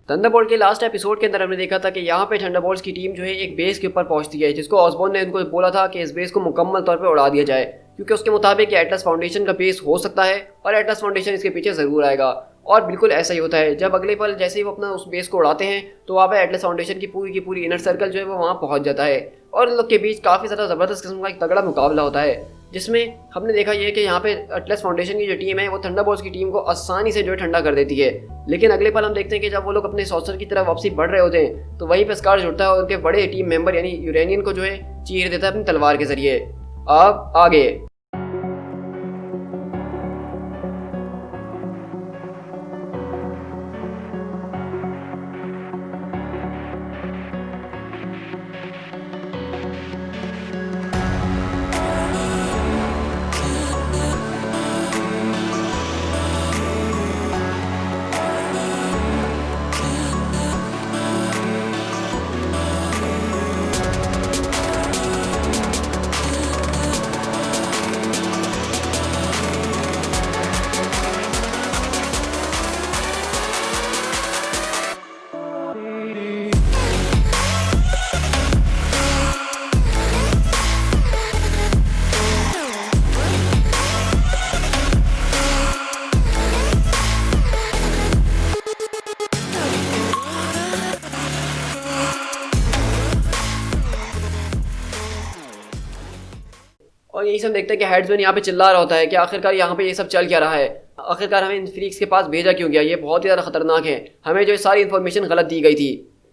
Thunderbolt के last episode के अंदर हमने देखा था कि यहाँ पे थंडरबोल्ट्स की टीम जो है एक बेस के ऊपर पहुंचती है, जिसको ऑसबॉर्न ने उनको बोला था कि इस बेस को मुकम्मल तौर पे उड़ा दिया जाए, क्योंकि उसके मुताबिक ये एटलस फाउंडेशन का बेस हो सकता है और एटलस फाउंडेशन इसके पीछे ज़रूर आएगा। और बिल्कुल ऐसा ही होता है। जब अगले पल जैसे ही वो अपना उस बेस को उड़ाते हैं तो वहाँ पे एटलस फाउंडेशन की पूरी इनर सर्कल जो है वो वहाँ पहुँच जाता है और इन लोग के बीच काफ़ी ज़्यादा ज़बरदस्त किस्म का एक तगड़ा मुकाबला होता है, जिसमें हमने देखा ये कि यहाँ पे एटलस फाउंडेशन की जो टीम है वो थंडरबोल्ट्स की टीम को आसानी से जो है ठंडा कर देती है। लेकिन अगले पल हम देखते हैं कि जब वो लोग अपने सॉसर की तरफ वापसी बढ़ रहे होते हैं तो वहीं पे स्कार जुड़ता है और उनके बड़े टीम मेंबर यानी यूरेनियन को जो है चीर देता है अपनी तलवार के जरिए। अब आगे और यही सब देखते हैं कि हेड्समैन यहाँ पे चिल्ला रहा होता है कि आखिरकार यहाँ पे ये सब चल क्या रहा है, आखिरकार हमें इन फ्रीक्स के पास भेजा क्यों गया, ये बहुत ही ज़्यादा खतरनाक है, हमें जो है सारी इन्फॉर्मेशन गलत दी गई थी।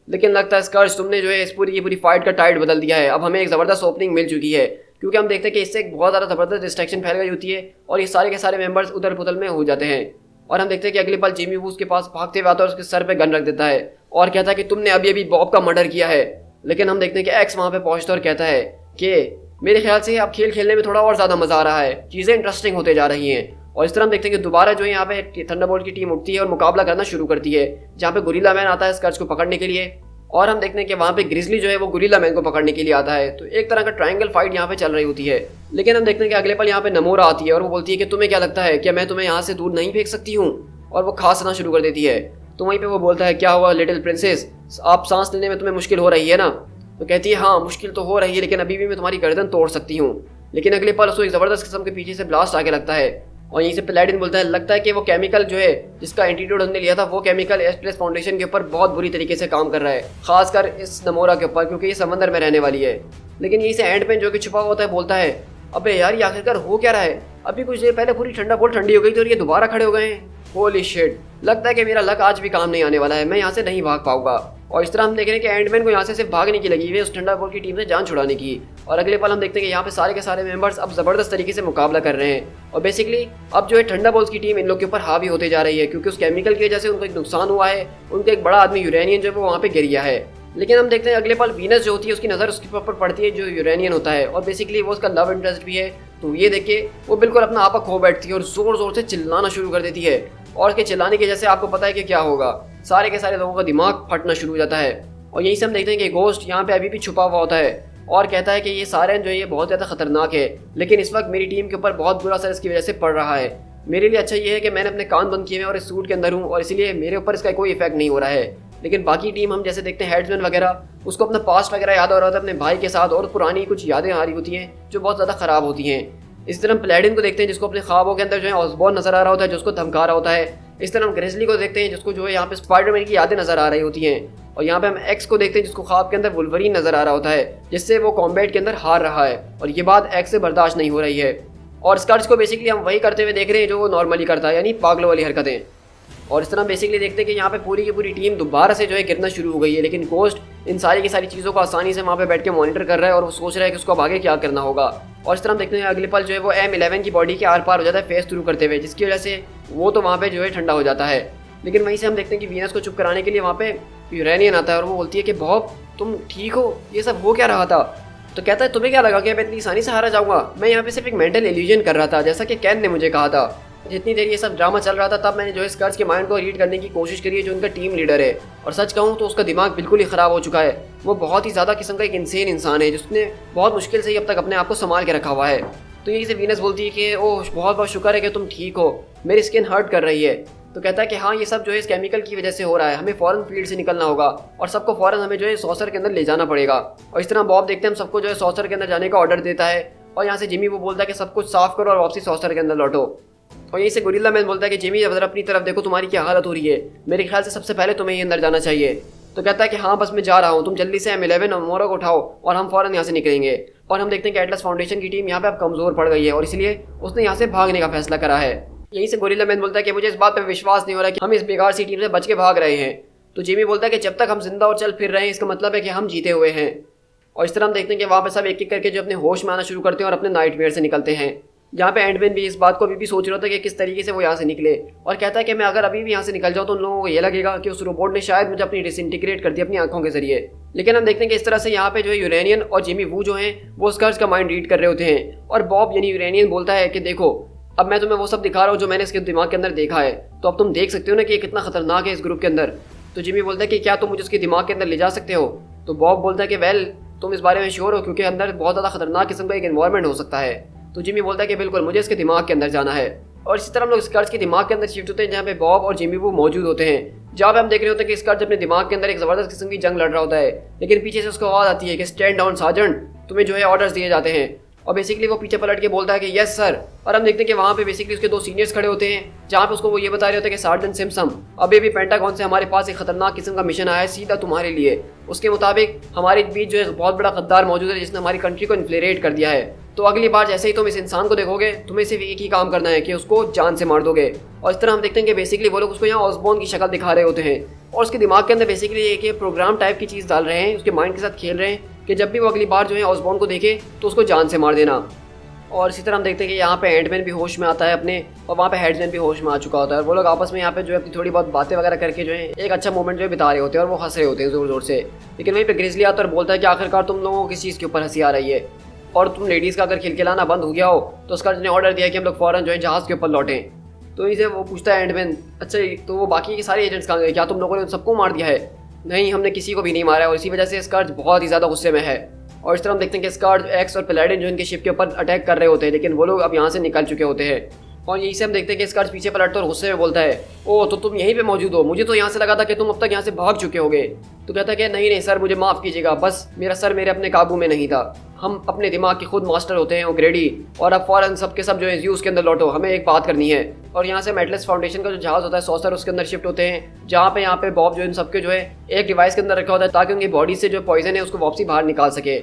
लेकिन लगता है स्कर्ज तुमने जो है इस पूरी की पूरी फाइट का टाइड बदल दिया है। अब हमें एक ज़बरदस्त ओपनिंग मिल चुकी है, क्योंकि हम देखते हैं कि इससे एक बहुत ज़्यादा ज़बरदस्त डिस्ट्रैक्शन फैल गई होती है और ये सारे के सारे मेंबर्स उधर पुतल में हो जाते हैं। और हम देखते हैं कि अगले पल जिमी वू उसके पास भागते हुए आता है और उसके सर पे गन रख देता है और कहता है कि तुमने अभी अभी बॉब का मर्डर किया है। लेकिन हम देखते हैं कि एक्स वहाँ पे पहुँचता है और कहता है कि मेरे ख्याल से अब खेल खेलने में थोड़ा और ज़्यादा मज़ा आ रहा है, चीज़ें इंटरेस्टिंग होते जा रही हैं। और इस तरह हम देखते हैं कि दोबारा जो है यहाँ पे थंडरबोल्ट की टीम उठती है और मुकाबला करना शुरू करती है, जहाँ पे गुरिल्ला मैन आता है स्कर्ज को पकड़ने के लिए। और हम देखते हैं कि वहाँ पे ग्रिजली जो है वो गुरिल्ला मैन को पकड़ने के लिए आता है। तो एक तरह का ट्रायंगल फाइट यहाँ पे चल रही होती है। लेकिन हम देखते हैं कि अगले पल यहाँ पे नमोरा आती है और वो बोलती है कि तुम्हें क्या लगता है कि मैं तुम्हें यहाँ से दूर नहीं फेंक सकती हूँ, और वो खांसना शुरू कर देती है। तो वहीं पर वो बोलता है क्या हुआ लिटिल प्रिंसेस, आप सांस लेने में तुम्हें मुश्किल हो रही है ना। तो कहती है हाँ मुश्किल तो हो रही है, लेकिन अभी भी मैं तुम्हारी गर्दन तोड़ सकती हूँ। लेकिन अगले पल उसको एक ज़बरदस्त किस्म के पीछे से ब्लास्ट आके लगता है और यहीं से पैलाडिन बोलता है लगता है कि वो केमिकल जो है जिसका एंटीट्यूड हमने लिया था वो केमिकल एटलस फाउंडेशन के ऊपर बहुत बुरी तरीके से काम कर रहा है, खासकर इस नमोरा के ऊपर, क्योंकि ये समंदर में रहने वाली है। लेकिन यहीं से एंडमैन जो कि छुपा हुआ होता है बोलता है अबे यार ये आखिरकार हो क्या रहा है, अभी कुछ देर पहले पूरी थंडरबोल्ट ठंडी हो गई थी और ये दोबारा खड़े हो गए हैं। होली शिट, लगता है कि मेरा लक आज भी काम नहीं आने वाला है, मैं यहाँ से नहीं भाग पाऊंगा। और इस तरह हम देख रहे हैं कि एंडमैन को यहाँ से सिर्फ भागने की लगी हुई है उस थंडरबोल्ट की टीम से जान छुड़ाने की। और अगले पल हम देखते हैं कि यहाँ पे सारे के सारे मेंबर्स अब ज़बरदस्त तरीके से मुकाबला कर रहे हैं और बेसिकली अब जो है थंडरबोल्ट्स की टीम इन लोग के ऊपर हावी होते जा रही है, क्योंकि उस केमिकल की वजह से उनको एक नुकसान हुआ है, उनका एक बड़ा आदमी यूरेनियन जो है वो वहाँ पे गिर गया है। लेकिन हम देखते हैं अगले पल वीनस जो होती है उसकी नज़र उसके ऊपर पड़ती है जो यूरेनियन होता है और बेसिकली वो उसका लव इंटरेस्ट भी है। तो ये देख के वो बिल्कुल अपना आपा खो बैठती है और ज़ोर ज़ोर से चिल्लाना शुरू कर देती है। और उसके चिल्लाने की वजह से आपको पता है कि क्या होगा, सारे के सारे लोगों का दिमाग फटना शुरू हो जाता है। और यही से हम देखते हैं कि घोस्ट यहाँ पे अभी भी छुपा हुआ होता है और कहता है कि ये सारे जो है ये बहुत ज़्यादा खतरनाक है, लेकिन इस वक्त मेरी टीम के ऊपर बहुत बुरा असर इसकी वजह से पड़ रहा है। मेरे लिए अच्छा ये है कि मैंने अपने कान बंद किए हैं और इस सूट के अंदर हूँ और इसीलिए मेरे ऊपर इसका कोई इफेक्ट नहीं हो रहा है। लेकिन बाकी टीम हम जैसे देखते हैं हेड्समैन वगैरह, उसको अपना पास्ट वगैरह याद हो रहा होता है अपने भाई के साथ और पुरानी कुछ यादें आ रही होती हैं जो बहुत ज़्यादा ख़राब होती हैं। इस तरह हम पैलाडिन को देखते हैं जिसको अपने ख्वाबों के अंदर जो है ऑसबॉर्न नजर आ रहा होता है, जिसको धमका रहा होता है। इस तरह हम ग्रिजली को देखते हैं जिसको जो है यहाँ पे स्पाइडरमैन की यादें नजर आ रही होती हैं। और यहाँ पे हम एक्स को देखते हैं जिसको ख्वाब के अंदर वुल्वरीन नजर आ रहा होता है, जिससे वो कॉम्बैट के अंदर हार रहा है और ये बात एक्स से बर्दाश्त नहीं हो रही है। और स्कर्ज को बेसिकली हम वही करते हुए देख रहे हैं जो वो नॉर्मली करता है, यानी पागलों वाली हरकतें। और इस तरह बेसिकली देखते हैं कि यहाँ पे पूरी की पूरी टीम दोबारा से जो है गिरना शुरू हो गई है, लेकिन घोस्ट इन सारी की सारी चीज़ों को आसानी से वहाँ पे बैठ के मॉनिटर कर रहा है और वो सोच रहा है कि उसको अब आगे क्या करना होगा। और इस तरह हम देखते हैं अगले पल जो है वो M11 की बॉडी के आर पार हो जाता है फेस थ्रू करते हुए, जिसकी वजह से वो तो वहाँ पे जो है ठंडा हो जाता है। लेकिन वहीं से हम देखते हैं कि वीनस को चुप कराने के लिए वहाँ पे यूरेनियन आता है और वो बोलती है कि बॉब तुम ठीक हो, ये सब हो क्या रहा था। तो कहता है तुम्हें क्या लगा कि मैं इतनी आसानी से हारा जाऊँगा, मैं यहाँ पे सिर्फ एक मेंटल इल्यूजन कर रहा था, जैसा कि कैन ने मुझे कहा था। जितनी देर ये सब ड्रामा चल रहा था तब मैंने जो है स्कर्ज के माइंड को रीड करने की कोशिश करी है जो उनका टीम लीडर है, और सच कहूँ तो उसका दिमाग बिल्कुल ही ख़राब हो चुका है। वो बहुत ही ज़्यादा किस्म का एक इंसेन इंसान है जिसने बहुत मुश्किल से ही अब तक अपने आप को संभाल के रखा हुआ है। तो यही से वीनस बोलती है कि ओह बहुत बहुत शुक्र है कि तुम ठीक हो, मेरी स्किन हर्ट कर रही है। तो कहता है कि हाँ ये सब जो है इस केमिकल की वजह से हो रहा है, हमें फौरन फील्ड से निकलना होगा और सबको फौरन हमें जो है सॉसर के अंदर ले जाना पड़ेगा। और इस तरह बॉब देखते हैं हम सबको जो है सॉसर के अंदर जाने का ऑर्डर देता है और यहाँ से जिमी वो बोलता है कि सब कुछ साफ करो और वापसी सॉसर के अंदर लौटो। और यहीं से गोरिल्ला मैन बोलता है कि जिमी अगर अपनी तरफ देखो तुम्हारी क्या हालत हो रही है, मेरे ख्याल से सबसे पहले तुम्हें ही अंदर जाना चाहिए। तो कहता है कि हाँ बस मैं जा रहा हूँ, तुम जल्दी से M11 और मोरा को उठाओ और हम फौरन यहाँ से निकलेंगे। और हम देखते हैं कि एटलस फाउंडेशन की टीम यहाँ पे अब कमज़ोर पड़ गई है और इसलिए उसने यहाँ से भागने का फैसला करा है। यहीं से गोरिल्ला मैन बोलता है कि मुझे इस बात पर विश्वास नहीं हो रहा कि हम इस बेकार सी टीम से बच के भाग रहे हैं। तो जिमी बोलता है कि जब तक हम जिंदा और चल फिर रहे हैं इसका मतलब है कि हम जीते हुए हैं। और इस तरह हम देखते हैं कि वहाँ पे सब एक एक करके जो अपने होश में आना शुरू करते हैं और अपने नाइटमेयर से निकलते हैं। जहाँ पे एंटमैन भी इस बात को अभी भी सोच रहा था कि किस तरीके से वो यहाँ से निकले और कहता है कि मैं अगर अभी भी यहाँ से निकल जाऊँ तो उन लोगों को ये लगेगा कि उस रोबोट ने शायद मुझे अपनी डिसइंटीग्रेट कर दी अपनी आंखों के जरिए। लेकिन हम देखते हैं कि इस तरह से यहाँ पे जो है यूरेनियन और जिमी वू जो हैं वो स्कर्ज का माइंड रीड कर रहे होते हैं और बॉब यानी यूरेनियन बोलता है कि देखो अब मैं तुम्हें वो सब दिखा रहा हूँ जो मैंने इसके दिमाग के अंदर देखा है, तो अब तुम देख सकते हो ना कि ये कितना खतरनाक है इस ग्रुप के अंदर। तो जिमी बोलता है कि क्या तुम मुझे उसके दिमाग के अंदर ले जा सकते हो। तो बॉब बोलता है कि वेल तुम इस बारे में श्योर हो क्योंकि अंदर बहुत ज़्यादा खतरनाक किस्म का एक एनवायरनमेंट हो सकता है। तो जिमी बोलता है कि बिल्कुल मुझे इसके दिमाग के अंदर जाना है। और इसी तरह हम लोग स्कर्ज के दिमाग के अंदर शिफ्ट होते हैं जहाँ पे बॉब और जिमी वो मौजूद होते हैं, जहाँ पे हम देख रहे होते हैं कि स्कर्ज अपने दिमाग के अंदर एक ज़बरदस्त किस्म की जंग लड़ रहा होता है। लेकिन पीछे से उसको आवाज़ आती है कि स्टैंड डाउन सार्जेंट, तुम्हें जो है ऑर्डर्स दिए जाते हैं। और बेसिकली वो पीछे पलट के बोलता है कि यस सर। और हम देखते हैं कि वहाँ पे बेसिकली उसके दो सीनियर्स खड़े होते हैं जहाँ पे उसको वो ये बता रहे होते हैं कि सार्जेंट सिम्पसन अभी भी पेंटागन से हमारे पास एक खतरनाक किस्म का मिशन आया है सीधा तुम्हारे लिए। उसके मुताबिक हमारे बीच जो है बहुत बड़ा गद्दार मौजूद है जिसने हमारी कंट्री को इन्फ्लेरेट कर दिया है। तो अगली बार जैसे ही तुम इस इंसान को देखोगे तुम्हें सिर्फ एक ही काम करना है कि उसको जान से मार दोगे। और इस तरह हम देखते हैं कि बेसिकली वो लोग उसको यहाँ ऑसबॉर्न की शक्ल दिखा रहे होते हैं और उसके दिमाग के अंदर बेसिकली एक प्रोग्राम टाइप की चीज़ डाल रहे हैं, उसके माइंड के साथ खेल रहे हैं कि जब भी वो अगली बार जो है ऑसबॉर्न को देखे तो उसको जान से मार देना। और इसी तरह हम देखते हैं कि यहाँ पे एंटमैन भी होश में आता है अपने और वहाँ पे हेड्समैन भी होश में आ चुका होता है। वो लोग आपस में यहाँ पे जो है अपनी थोड़ी बहुत बातें वगैरह करके जो है एक अच्छा मोमेंट जो है बिता रहे होते हैं और वो हंस रहे होते हैं ज़ोर ज़ोर से। लेकिन वहीं पे ग्रिजली आता है और बोलता है कि आखिरकार तुम लोगों को किस चीज़ के ऊपर हंसी आ रही है और तुम लेडीज़ का अगर खिलखिलाना बंद हो गया हो तो उसका ने ऑर्डर दिया कि हम लोग फ़ौरन जो है जहाज़ के ऊपर लौटें। तो इसे वो पूछता है एंटमैन, अच्छा तो वो बाकी के सारे एजेंट्स कहाँ गए, क्या तुम लोगों ने सबको मार दिया है। नहीं हमने किसी को भी नहीं मारा है और इसी वजह से स्कर्ज बहुत ही ज़्यादा गुस्से में है। और इस तरह हम देखते हैं कि स्कर्ज एक्स और पैलेडिन जो इनके शिप के ऊपर अटैक कर रहे होते हैं लेकिन वो लोग अब यहाँ से निकल चुके होते हैं। और यहीं से हम देखते हैं कि स्कर्ज पीछे पलटता और गुस्से में बोलता है, ओ तो तुम यहीं पे मौजूद हो, मुझे तो यहाँ से लगा था कि तुम अब तक यहाँ से भाग चुके होगे। तो कहता है कि नहीं सर मुझे माफ़ कीजिएगा, बस मेरा सर मेरे अपने काबू में नहीं था, हम अपने दिमाग के खुद मास्टर होते हैं ओग्रेडी और अब फ़ौरन सब के सब जो है ज़्यूस के अंदर लौटो, हमें एक बात करनी है। और यहाँ से एटलस फाउंडेशन का जो जहाज़ होता है सॉसर उसके अंदर शिफ्ट होते हैं जहाँ पे यहाँ पे बॉब जो इन सबके जो है एक डिवाइस के अंदर रखा होता है ताकि उनकी बॉडी से जो पॉइजन है उसको वापसी बाहर निकाल सके।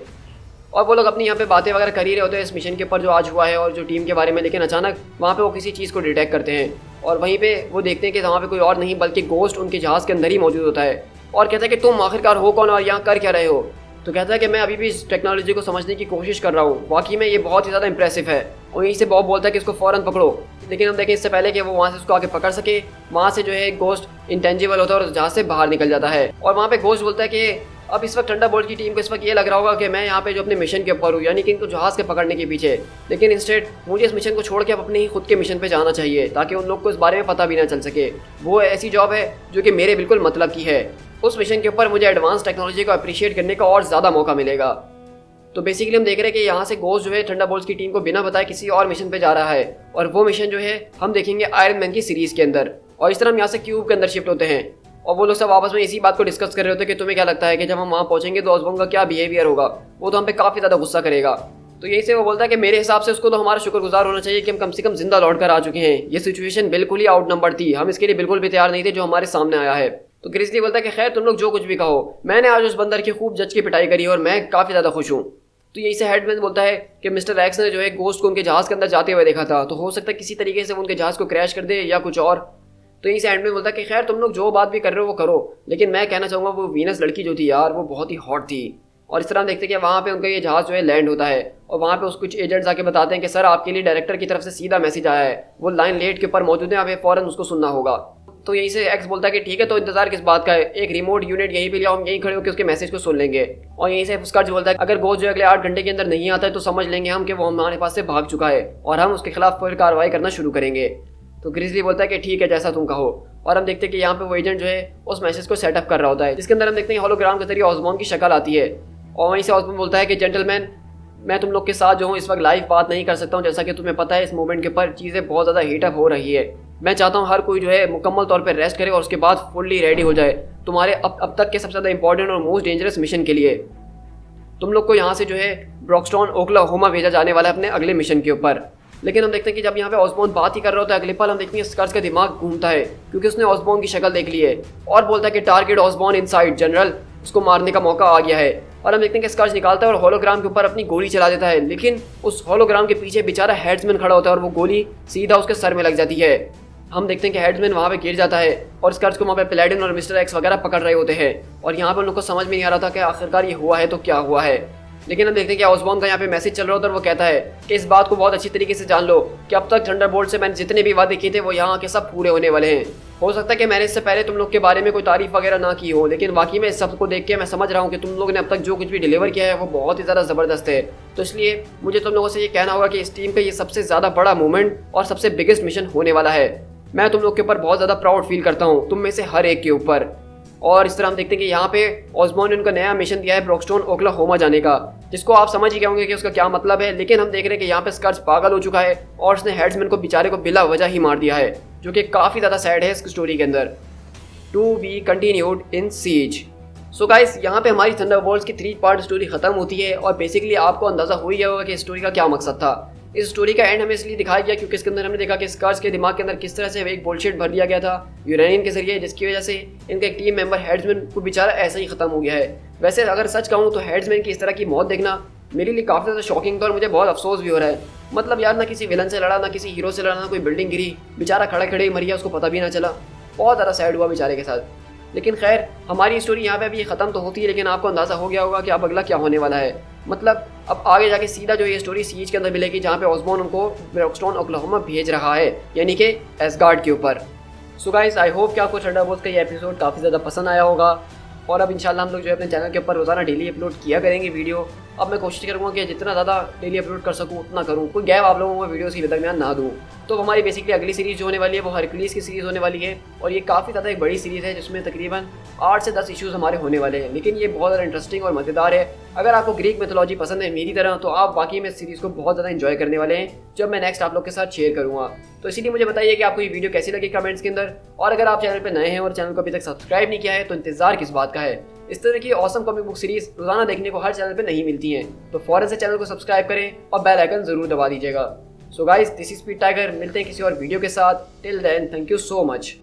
और वो लोग अपनी यहाँ पे बातें वगैरह कर ही रहे होते हैं इस मिशन के ऊपर जो आज हुआ है और जो टीम के बारे में। लेकिन अचानक वहाँ पे वो किसी चीज़ को डिटेक्ट करते हैं और वहीं पे वो देखते हैं कि वहाँ पे कोई और नहीं बल्कि गोस्ट उनके जहाज़ के अंदर ही मौजूद होता है और कहता है कि तुम आखिरकार हो कौन और यहाँ कर क्या रहे हो। तो कहता है कि मैं अभी भी इस टेक्नोलॉजी को समझने की कोशिश कर रहा हूँ, वाकई में ये बहुत ही ज़्यादा इंप्रेसिव है। और यहीं से बॉब बोलता है कि इसको फ़ौरन पकड़ो। लेकिन हम देखें इससे पहले कि वो वहाँ से उसको आके पकड़ सके वहाँ से जो है गोस्ट इंटेंजिबल होता है और जहाज़ से बाहर निकल जाता है। और वहाँ पे गोस्ट बोलता है कि अब इस वक्त थंडरबोल्ट की टीम को इस वक्त ये लग रहा होगा कि मैं यहाँ पे जो अपने मिशन के ऊपर हूँ यानी कि इनको जहाज़ के पकड़ने के पीछे, लेकिन इंस्टेड मुझे इस मिशन को छोड़ के अब अपने ही खुद के मिशन पे जाना चाहिए ताकि उन लोग को इस बारे में पता भी ना चल सके। वो ऐसी जॉब है जो कि मेरे बिल्कुल मतलब की है, उस मिशन के ऊपर मुझे एडवांस टेक्नोलॉजी को अप्रिशिएट करने का और ज़्यादा मौका मिलेगा। तो बेसिकली हम देख रहे हैं कि यहाँ से गोस्ट जो है थंडरबोल्ट्स की टीम को बिना बताए किसी और मिशन पे जा रहा है और वो मिशन जो है हम देखेंगे आयरन मैन की सीरीज़ के अंदर। और इस तरह हम यहाँ से क्यूब के अंदर शिफ्ट होते हैं और वो लोग सब आपस में इसी बात को डिस्कस कर रहे होते हैं कि तुम्हें क्या लगता है कि जब हम वहाँ पहुँचेंगे तो ऑसबॉर्न का क्या बिहेवियर होगा, वो तो हम पे काफ़ी ज़्यादा गुस्सा करेगा। तो यही से वो बोलता है कि मेरे हिसाब से उसको तो हमारा शुक्रगुजार होना चाहिए कि हम कम से कम जिंदा लौट कर आ चुके हैं। ये सिचुएशन बिल्कुल ही आउट नंबर थी, हम इसके लिए बिल्कुल भी तैयार नहीं थे जो हमारे सामने आया है। तो ग्रिजली बोलता है कि खैर तुम लोग जो कुछ भी कहो, मैंने आज उस बंदर की खूब जज की पिटाई करी और मैं काफ़ी ज़्यादा खुश हूँ। तो यही से हेडमैन बोलता है कि मिस्टर एक्स ने जो है गोस्ट को उनके जहाज़ के अंदर जाते हुए देखा था, तो हो सकता है किसी तरीके से वो उनके जहाज़ को क्रैश कर दे या कुछ और। तो यहीं से हेडमैन बोलता है कि खैर तुम लोग जो बात भी कर रहे हो वो करो, लेकिन मैं कहना चाहूँगा वो वीनस लड़की जो थी यार वो बहुत ही हॉट थी। और इस तरह हम देखते हैं कि वहाँ पे उनका ये जहाज़ जो है लैंड होता है और वहाँ पे उस कुछ एजेंट्स आके बताते हैं कि सर आपके लिए डायरेक्टर की तरफ से सीधा मैसेज आया है, वो लाइन लेट के ऊपर मौजूद है, हमें फ़ौरन उसको सुनना होगा। तो यहीं से एक्स बोलता है कि ठीक है तो इंतजार किस बात का है, एक रिमोट यूनिट यहीं पे लिया, हम यहीं खड़े होकर उसके मैसेज को सुन लेंगे। और यहीं से स्कर्ज बोलता है अगर गोस्ट जो अगले 8 घंटे के अंदर नहीं आता है तो समझ लेंगे हम कि वो हमारे पास से भाग चुका है और हम उसके खिलाफ फिर कार्रवाई करना शुरू करेंगे। तो ग्रिजली बोलता है कि ठीक है जैसा तुम कहो। और हम देखते हैं कि यहाँ पे वो एजेंट जो है उस मैसेज को सेटअप कर रहा होता है जिसके अंदर हम देखते हैं होलोग्राम के जरिए ऑसबॉर्न की शक्ल आती है। और वहीं से ऑसबॉर्न बोलता है कि जेंटलमैन मैं तुम लोग के साथ जो हूँ इस वक्त लाइव बात नहीं कर सकता हूँ, जैसा कि तुम्हें पता है इस मूवमेंट के ऊपर चीज़ें बहुत ज़्यादा हीटअप हो रही है। मैं चाहता हूँ हर कोई जो है मुकम्मल तौर पर रेस्ट करे और उसके बाद फुल्ली रेडी हो जाए तुम्हारे अब तक के सबसे ज़्यादा इंपॉर्टेंट और मोस्ट डेंजरस मिशन के लिए। तुम लोग को यहाँ से जो है ब्रॉक्सटॉन ओक्लाहोमा भेजा जाने वाला है अपने अगले मिशन के ऊपर। लेकिन हम देखते हैं कि जब यहाँ पे ऑसबॉर्न बात ही कर रहा होता है, अगले पल हम देखते हैं स्कर्स का दिमाग घूमता है क्योंकि उसने ऑसबॉर्न की शक्ल देख ली है और बोलता है कि टारगेट ऑसबॉर्न इनसाइड जनरल, उसको मारने का मौका आ गया है। और हम देखते हैं कि स्कर्स निकालता है और होलोग्राम के ऊपर अपनी गोली चला देता है, लेकिन उस होलोग्राम के पीछे बेचारा हेड्समैन खड़ा होता है और वो गोली सीधा उसके सर में लग जाती है। हम देखते हैं कि हेड्समैन वहाँ पे गिर जाता है और स्कर्स को वहाँ पे पैलेडिन और मिस्टर एक्स वगैरह पकड़ रहे होते हैं और यहाँ पे उन लोग को समझ में नहीं आ रहा था कि आखिरकार ये हुआ है तो क्या हुआ है। लेकिन हम देखते हैं कि ऑसबॉर्न का यहाँ पे मैसेज चल रहा होता है और वो कहता है कि इस बात को बहुत अच्छी तरीके से जान लो कि अब तक थंडरबोल्ट से मैंने जितने भी वादे किए थे वो यहाँ के सब पूरे होने वाले हैं। हो सकता है कि मैंने इससे पहले तुम लोग के बारे में कोई तारीफ वगैरह ना की हो, लेकिन वाकई में इस सब को देख के मैं समझ रहा हूँ कि तुम लोग ने अब तक जो कुछ भी डिलीवर किया है वो बहुत ही ज़्यादा ज़बरदस्त है। तो इसलिए मुझे तुम लोगों से ये कहना होगा कि इस टीम का ये सबसे ज़्यादा बड़ा मूवमेंट और सबसे बिगेस्ट मिशन होने वाला है। मैं तुम लोग के ऊपर बहुत ज़्यादा प्राउड फील करता हूँ, तुम में से हर एक के ऊपर। और इस तरह हम देखते हैं कि यहाँ पे ऑसबॉर्न ने उनका नया मिशन दिया है ब्रॉक्सटॉन ओक्लाहोमा जाने का, जिसको आप समझ ही गए होंगे कि उसका क्या मतलब है। लेकिन हम देख रहे हैं कि यहाँ पे स्कर्स पागल हो चुका है और उसने हेड्समैन को बेचारे को बिला वजह ही मार दिया है, जो कि काफ़ी ज़्यादा सैड है इस स्टोरी के अंदर। To be continued in seas. So guys, यहाँ पे हमारी थंडरबोल्ट्स की 3 पार्ट स्टोरी खत्म होती है और बेसिकली आपको अंदाजा हो ही गया होगा कि इस स्टोरी का क्या मकसद था। इस स्टोरी का एंड हमें इसलिए दिखाया गया क्योंकि इसके अंदर हमने देखा कि स्कर्स के दिमाग के अंदर किस तरह से एक बुलशिट भर दिया गया था यूरेनियम के जरिए, जिसकी वजह से इनका एक टीम मेंबर हेड्समैन को बेचारा ऐसा ही खत्म हो गया है। वैसे अगर सच कहूँ तो हेड्समैन की इस तरह की मौत देखना मेरे लिए काफ़ी ज़्यादा शॉकिंग था और मुझे बहुत अफसोस भी हो रहा है। मतलब यार, ना किसी विलन से लड़ा, ना किसी हीरो से लड़ा, ना कोई बिल्डिंग गिरी, बेचारा खड़े खड़े ही मर गया, उसको पता भी ना चला। बहुत ज़्यादा सैड हुआ बेचारे के साथ। लेकिन खैर, हमारी स्टोरी यहाँ पे अभी ख़त्म तो होती है, लेकिन आपको अंदाज़ा हो गया होगा कि अब अगला क्या होने वाला है। मतलब अब आगे जाके सीधा जो ये स्टोरी सीज के अंदर मिलेगी, जहाँ पे ऑसबॉर्न उनको ब्रॉक्सटॉन ओक्लाहोमा भेज रहा है, यानी कि एसगार्ड के ऊपर। सो गाइस, आई होप कि आपको थंडरबोल्ट्स का ये एपिसोड काफ़ी ज़्यादा पसंद आया होगा और अब इंशाल्लाह हम लोग जो है अपने चैनल के ऊपर रोज़ाना डेली अपलोड किया करेंगे वीडियो। अब मैं कोशिश करूँगा कि जितना ज़्यादा डेली अपलोड कर सकूँ उतना करूँ, कोई गैप आप लोगों को वीडियोज़ के दरमियान ना दूँ। तो हमारी बेसिकली अगली सीरीज़ जो होने वाली है वो हरक्यूलिस की सीरीज़ होने वाली है और ये काफ़ी ज़्यादा एक बड़ी सीरीज़ है जिसमें तकरीबन 8 से 10 इश्यूज़ हमारे होने वाले हैं। लेकिन ये बहुत ज़्यादा इंटरेस्टिंग और मज़ेदार है। अगर आपको ग्रीक मिथोलॉजी पसंद है मेरी तरह, तो आप वाकई में इस सीरीज़ को बहुत ज़्यादा एंजॉय करने वाले हैं, जब मैं नेक्स्ट आप लोग के साथ शेयर करूँगा। तो इसीलिए मुझे बताइए कि आपको ये वीडियो कैसी लगी कमेंट्स के अंदर। और अगर आप चैनल पर नए हैं और चैनल को अभी तक सब्सक्राइब नहीं किया है तो इंतजार किस बात का है। इस तरह की ऑसम कॉमिक बुक सीरीज रोजाना देखने को हर चैनल पे नहीं मिलती हैं, तो फौरन से चैनल को सब्सक्राइब करें और बेल आइकन जरूर दबा दीजिएगा। So guys, this is speed tiger, मिलते हैं किसी और वीडियो के साथ। Till then, thank you so much.